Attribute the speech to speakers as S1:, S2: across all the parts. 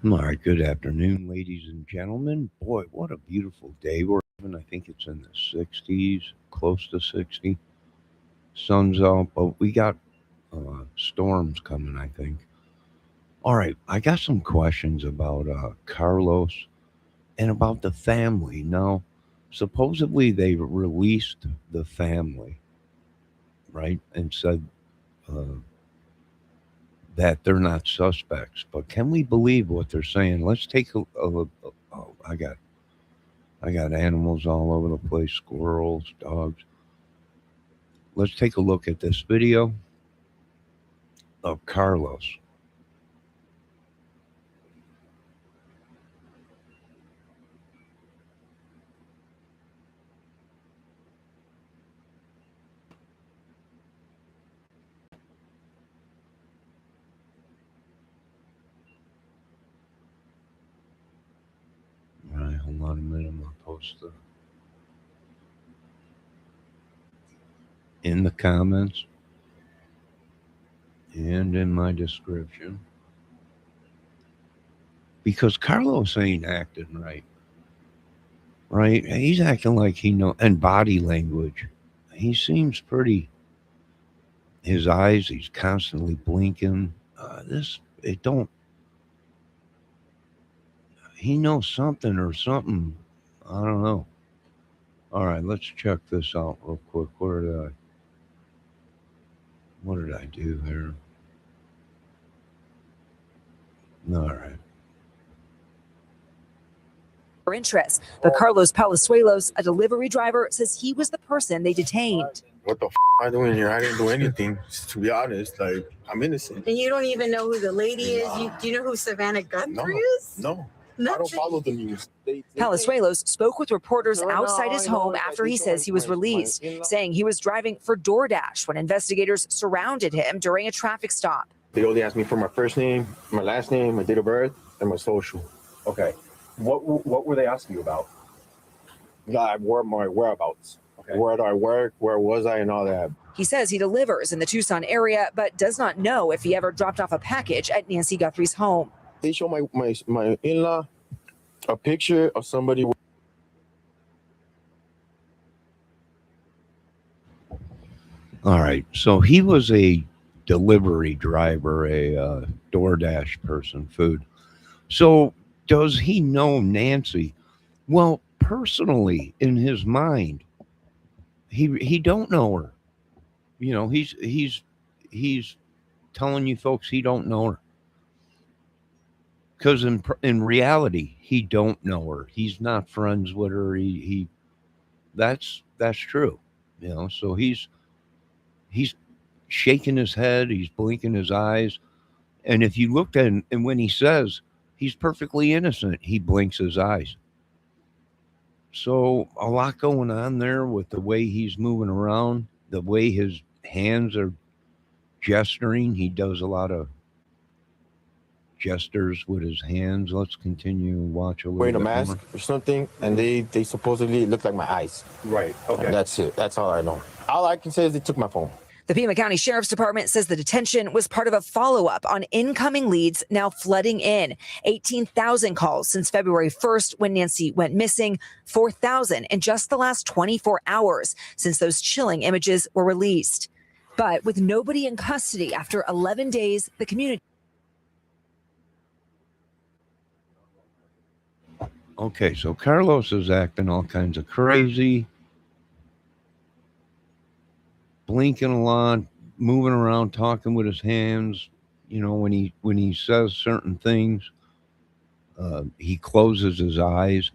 S1: All right, good afternoon, ladies and gentlemen. Boy, what a beautiful day we're having. I think it's in the 60s, close to 60. Sun's out, but we got storms coming, I think. All right, I got some questions about Carlos and about the family. Now, supposedly they released the family, right, and said uh, that they're not suspects. But can we believe what they're saying? Let's take a oh, I got animals all over the place, squirrels, dogs. Let's take a look at this video of Carlos. All right, hold on a minute. I'll post in the comments and in my description because Carlos ain't acting right. Right? He's acting like he know and body language. He seems pretty. His eyes, he's constantly blinking. This it don't. He knows something or something. I don't know. All right, let's check this out real quick. What did I do here? All right.
S2: Interest. But Carlos Palazuelos, a delivery driver, says he was the person they detained.
S3: What the am I doing here? I didn't do anything. To be honest, like I'm innocent.
S4: And you don't even know who the lady is? Do you know who Savannah Guthrie is?
S3: No. I don't follow the news.
S2: Palazuelos spoke with reporters outside his home after he says he was released, saying he was driving for DoorDash when investigators surrounded him during a traffic stop.
S3: They only asked me for my first name, my last name, my date of birth, and my social.
S5: Okay. What were they asking you about?
S3: My whereabouts. Okay. Where do I work? Where was I, and all that.
S2: He says he delivers in the Tucson area, but does not know if he ever dropped off a package at Nancy Guthrie's home.
S3: They show my in-law a picture of somebody.
S1: All right. So he was a delivery driver, a DoorDash person, food. So does he know Nancy? Well, personally, in his mind, he don't know her. You know, he's telling you folks he don't know her because in reality he don't know her. He's not friends with her. He that's true. You know, so he's shaking his head, he's blinking his eyes, and if you looked at him, and when he says he's perfectly innocent, he blinks his eyes. So a lot going on there with the way he's moving around, the way his hands are gesturing. He does a lot of gestures with his hands. Let's continue watch a little
S3: Wearing a
S1: bit
S3: mask
S1: more.
S3: or something, and they supposedly look like my eyes.
S5: Right. Okay.
S3: And that's it. That's all I know. All I can say is they took my phone.
S2: The Pima County Sheriff's Department says the detention was part of a follow-up on incoming leads now flooding in. 18,000 calls since February 1st when Nancy went missing, 4,000 in just the last 24 hours since those chilling images were released. But with nobody in custody after 11 days, the community...
S1: Okay, so Carlos is acting all kinds of crazy, blinking a lot, moving around, talking with his hands. You know, when he says certain things, he closes his eyes.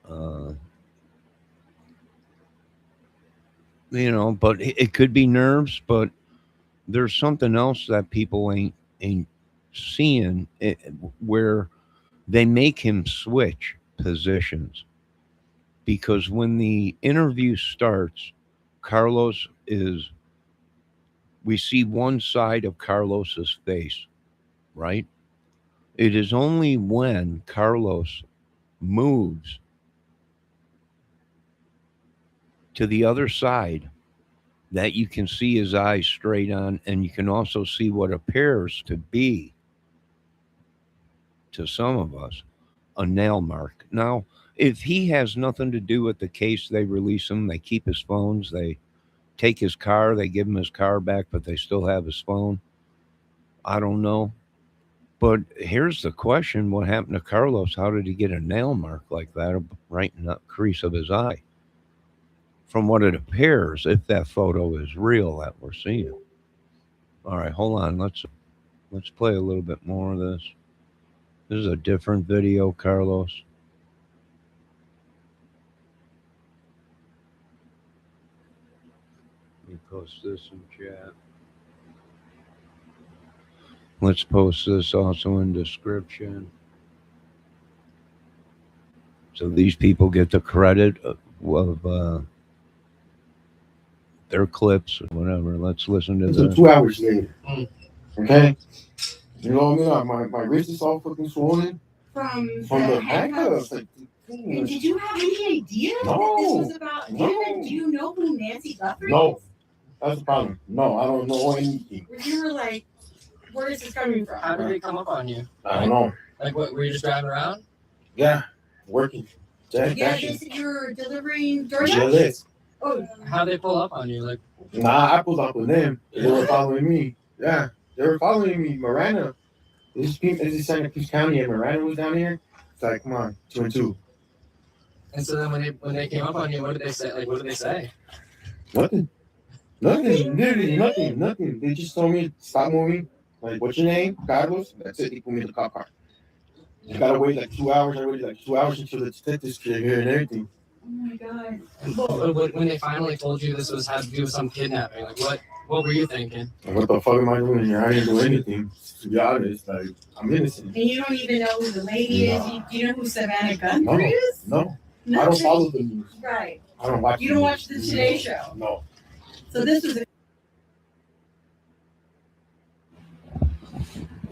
S1: You know, but it could be nerves, but there's something else that people ain't seeing where they make him switch positions because when the interview starts, Carlos is we see one side of Carlos's face, right? It is only when Carlos moves to the other side that you can see his eyes straight on, and you can also see what appears to be to some of us, a nail mark. Now, if he has nothing to do with the case, they release him. They keep his phones. They take his car. They give him his car back, but they still have his phone. I don't know. But here's the question: what happened to Carlos? How did he get a nail mark like that right in the crease of his eye? From what it appears, if that photo is real that we're seeing. All right, hold on. Let's play a little bit more of this. This is a different video, Carlos. Let me post this in chat. Let's post this also in description. So these people get the credit of their clips or whatever. Let's listen to
S6: So
S1: this.
S6: 2 hours later. Okay? You know what I mean? My wrist is all fucking swollen.
S4: From
S6: the handcuffs. Like,
S4: And did you have any idea
S6: No.
S4: that this was about him?
S6: No.
S4: And do you know who Nancy Guthries
S6: No.
S4: is?
S6: That's the problem. No, I don't know anything.
S4: You were like, where is this coming from?
S7: How did they come up on you?
S6: I don't know.
S7: Like, what? Were you just driving around?
S6: Yeah, working.
S4: Yeah, they said you were delivering DoorDash?
S6: Yeah, this.
S4: Oh,
S7: How did they pull up on you? Like,
S6: Nah, I pulled up with them. They were following me. Yeah, they were following me. Miranda. This is Santa Cruz County, and Miranda was down here. It's like, come on, 2 and 2.
S7: and so then when they came up on you, what did they say? Like, what did they say?
S6: Nothing. Nothing. Literally nothing. Nothing. They just told me stop moving. Like, what's your name? Carlos. That's it. They put me in the cop car. You gotta wait like 2 hours. I waited like 2 hours until the detectives came here and everything.
S4: oh my God.
S7: And when they finally told you this had to do with some kidnapping, like what were you thinking?
S6: Like, what the fuck am I doing here? I didn't do anything. To be honest, like, I'm innocent.
S4: And you don't even know who the lady is? Do you know who Savannah Guthrie is?
S6: No.
S4: No.
S6: I don't follow the news.
S4: Right.
S6: I don't watch.
S4: You don't watch the Today Show?
S6: No.
S4: So this was a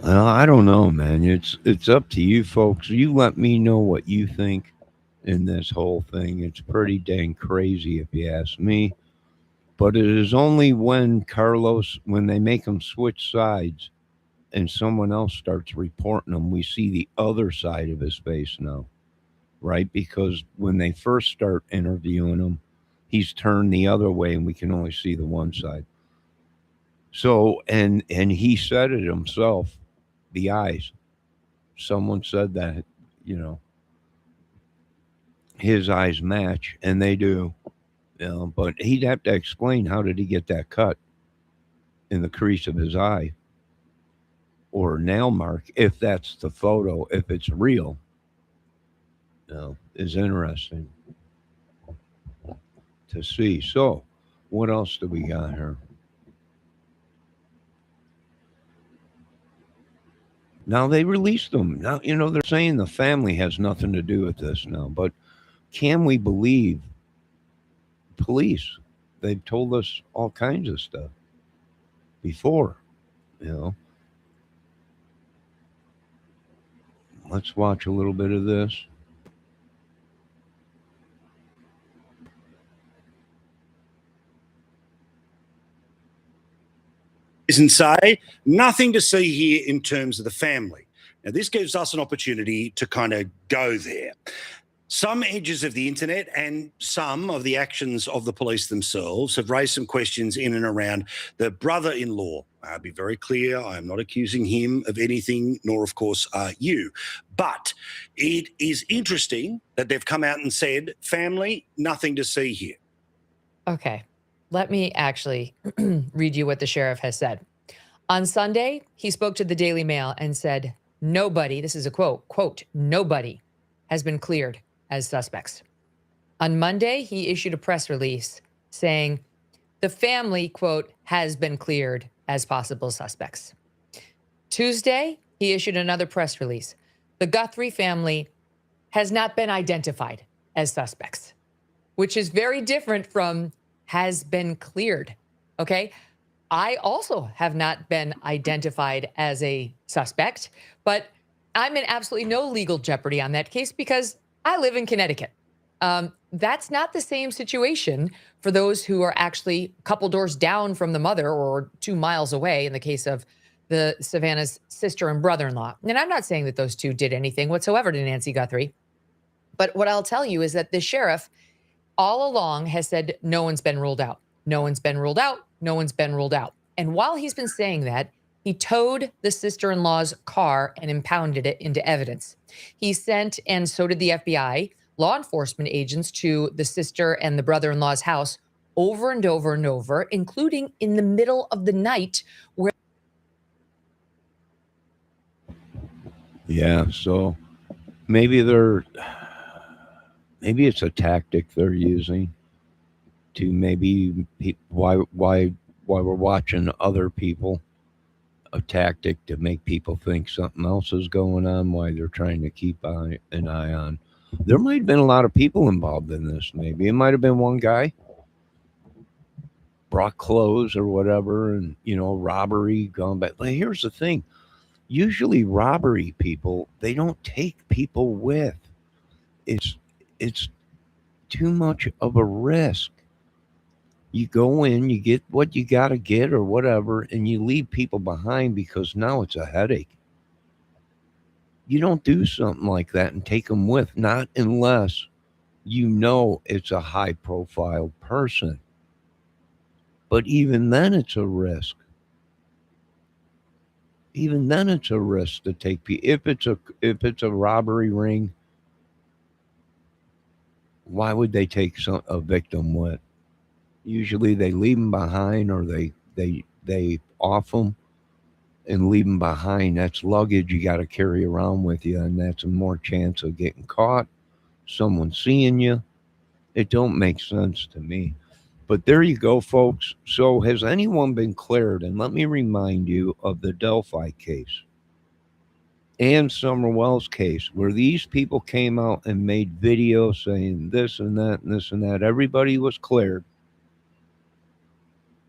S1: Well, I don't know, man. It's up to you folks. You let me know what you think in this whole thing. It's pretty dang crazy if you ask me. But it is only when they make him switch sides and someone else starts reporting him, we see the other side of his face now, right? Because when they first start interviewing him, he's turned the other way and we can only see the one side. So, and he said it himself, the eyes. Someone said that, his eyes match, and they do. But he'd have to explain how did he get that cut in the crease of his eye or nail mark, if that's the photo, if it's real, is interesting to see. So, what else do we got here? Now they released them. Now, they're saying the family has nothing to do with this now, but can we believe police? They've told us all kinds of stuff before, Let's watch a little bit of this.
S8: And say nothing to see here in terms of the family. Now, this gives us an opportunity to kind of go there. Some edges of the internet and some of the actions of the police themselves have raised some questions in and around the brother-in-law. I'll be very clear, I am not accusing him of anything, nor of course are you. But it is interesting that they've come out and said, family, nothing to see here.
S9: Okay, let me actually read you what the sheriff has said. On Sunday, he spoke to the Daily Mail and said, nobody, this is a quote, nobody has been cleared as suspects. On Monday, he issued a press release saying the family, quote, has been cleared as possible suspects. Tuesday, he issued another press release. The Guthrie family has not been identified as suspects, which is very different from has been cleared, okay? I also have not been identified as a suspect, but I'm in absolutely no legal jeopardy on that case because I live in Connecticut. That's not the same situation for those who are actually a couple doors down from the mother or 2 miles away in the case of the Savannah's sister and brother-in-law. And I'm not saying that those two did anything whatsoever to Nancy Guthrie. But what I'll tell you is that the sheriff all along has said, no one's been ruled out. No one's been ruled out. No one's been ruled out. And while he's been saying that, he towed the sister-in-law's car and impounded it into evidence. He sent, and so did the FBI, law enforcement agents to the sister and the brother-in-law's house over and over and over, including in the middle of the night where.
S1: Yeah, so maybe it's a tactic they're using to maybe why we're watching other people, a tactic to make people think something else is going on, why they're trying to keep an eye on. There might have been a lot of people involved in this. Maybe it might have been one guy brought clothes or whatever, and robbery gone back. But here's the thing: usually robbery people, they don't take people with. It's too much of a risk. You go in, you get what you got to get or whatever, and you leave people behind because now it's a headache. You don't do something like that and take them with, not unless it's a high profile person. But even then it's a risk. Even then it's a risk to take people. If it's a robbery ring, why would they take a victim with? Usually they leave them behind, or they off them and leave them behind. That's luggage you got to carry around with you, and that's a more chance of getting caught, someone seeing you. It don't make sense to me. But there you go, folks. So has anyone been cleared? And let me remind you of the Delphi case and Summer Wells case, where these people came out and made videos saying this and that and this and that. Everybody was cleared,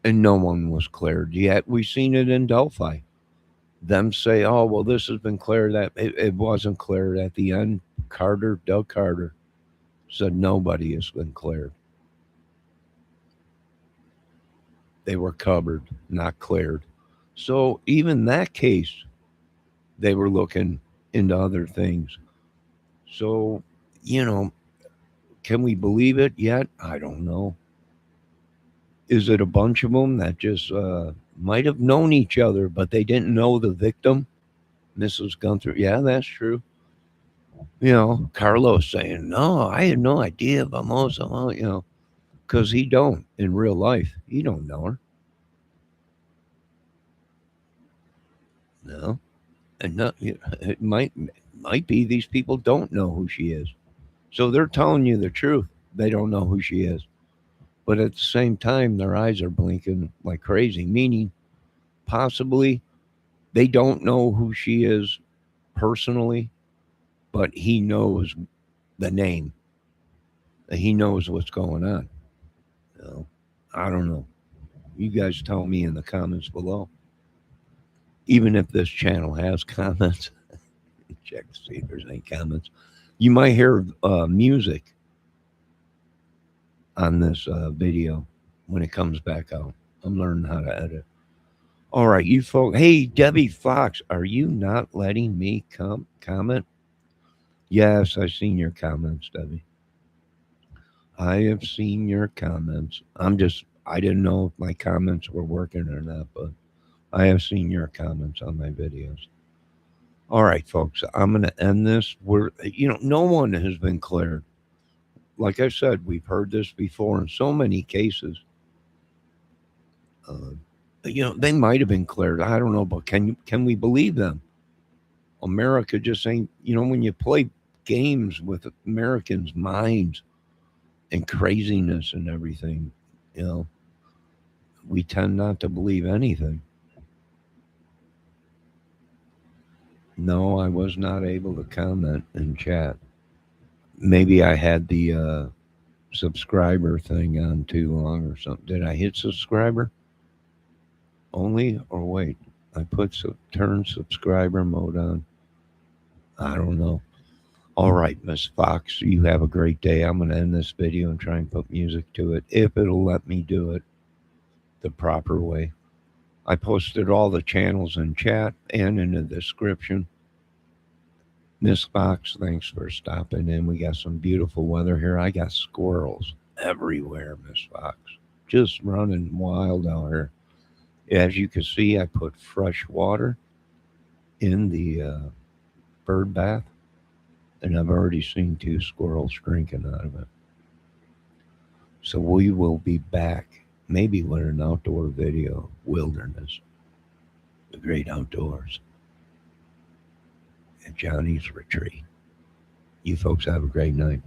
S1: and no one was cleared. Yet we've seen it in Delphi. Them say, oh, well, this has been cleared. That it wasn't cleared. At the end, Doug Carter, said nobody has been cleared. They were covered, not cleared. So even that case, they were looking into other things. So, can we believe it yet? I don't know. Is it a bunch of them that just might have known each other, but they didn't know the victim? Mrs. Gunther, yeah, that's true. Carlos saying, no, I had no idea about Mosa, because he don't in real life. He don't know her. No. And not, it might be these people don't know who she is. So they're telling you the truth. They don't know who she is. But at the same time, their eyes are blinking like crazy, meaning possibly they don't know who she is personally, but he knows the name. He knows what's going on. I don't know. You guys tell me in the comments below. Even if this channel has comments, check to see if there's any comments. You might hear music on this video when it comes back out. I'm learning how to edit. All right, you folks. Hey, Debbie Fox, are you not letting me comment? Yes, I've seen your comments, Debbie. I have seen your comments. I didn't know if my comments were working or not, but I have seen your comments on my videos. All right, folks, I'm going to end this. No one has been cleared. Like I said, we've heard this before in so many cases. They might have been cleared. I don't know, but can we believe them? America just ain't, when you play games with Americans' minds and craziness and everything, we tend not to believe anything. No, I was not able to comment in chat. Maybe I had the subscriber thing on too long or something. Did I hit subscriber only, or wait? I put turn subscriber mode on. I don't know. All right, Miss Fox, you have a great day. I'm going to end this video and try and put music to it if it'll let me do it the proper way. I posted all the channels in chat and in the description. Miss Fox, thanks for stopping in. We got some beautiful weather here. I got squirrels everywhere, Miss Fox. Just running wild out here. As you can see, I put fresh water in the bird bath, and I've already seen 2 squirrels drinking out of it. So we will be back, maybe with an outdoor video, wilderness, the great outdoors, at Johnny's retreat. You folks have a great night.